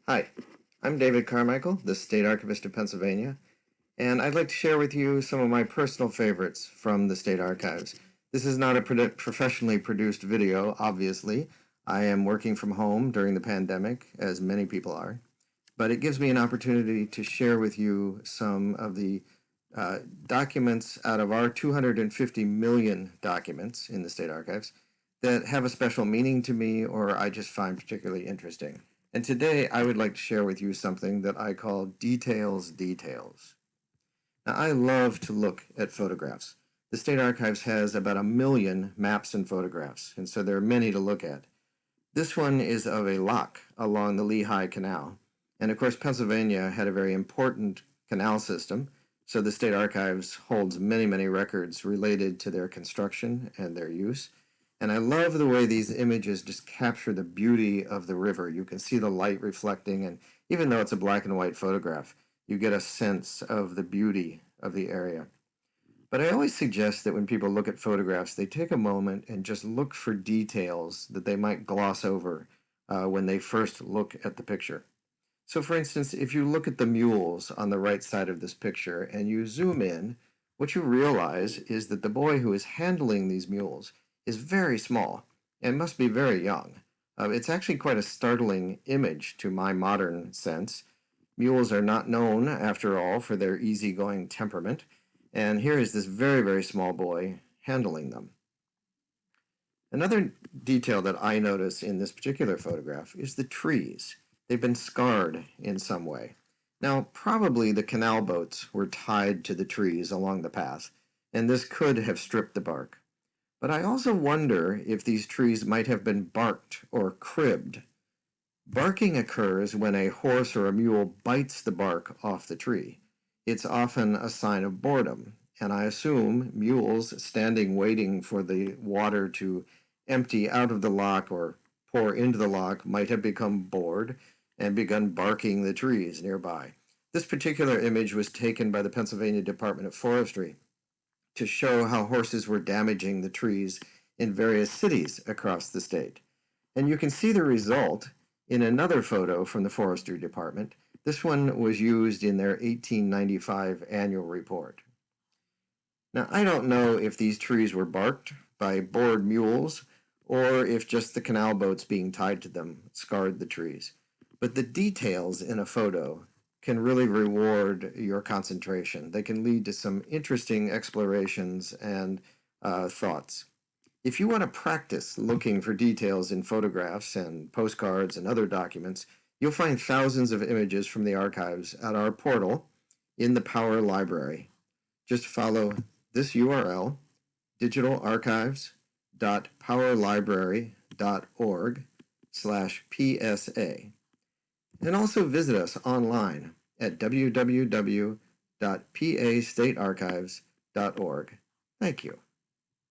Hi, I'm David Carmichael, the State Archivist of Pennsylvania, and I'd like to share with you some of my personal favorites from the State Archives. This is not a professionally produced video, obviously. I am working from home during the pandemic, as many people are, but it gives me an opportunity to share with you some of the documents out of our 250 million documents in the State Archives that have a special meaning to me or I just find particularly interesting. And today I would like to share with you something that I call details. Now, I love to look at photographs. The State Archives has about 1 million maps and photographs, and so there are many to look at. This one is of a lock along the Lehigh Canal. And of course, Pennsylvania had a very important canal system, so the State Archives holds many, many records related to their construction and their use. And I love the way these images just capture the beauty of the river. You can see the light reflecting, and even though it's a black and white photograph, you get a sense of the beauty of the area. But I always suggest that when people look at photographs, they take a moment and just look for details that they might gloss over when they first look at the picture. So for instance, if you look at the mules on the right side of this picture and you zoom in, what you realize is that the boy who is handling these mules is very small and must be very young. It's actually quite a startling image to my modern sense. Mules are not known, after all, for their easygoing temperament, and here is this very, very small boy handling them. Another detail that I notice in this particular photograph is the trees. They've been scarred in some way. Now, probably the canal boats were tied to the trees along the path, and this could have stripped the bark. But I also wonder if these trees might have been barked or cribbed. Barking occurs when a horse or a mule bites the bark off the tree. It's often a sign of boredom, and I assume mules standing waiting for the water to empty out of the lock or pour into the lock might have become bored and begun barking the trees nearby. This particular image was taken by the Pennsylvania Department of Forestry to show how horses were damaging the trees in various cities across the state. And you can see the result in another photo from the Forestry Department. This one was used in their 1895 annual report. Now, I don't know if these trees were barked by bored mules or if just the canal boats being tied to them scarred the trees. But the details in a photo can really reward your concentration. They can lead to some interesting explorations and thoughts. If you want to practice looking for details in photographs and postcards and other documents, you'll find thousands of images from the archives at our portal in the Power Library. Just follow this URL, digitalarchive.powerlibrary.org/PSA. And also visit us online at www.pastatearchives.org. Thank you.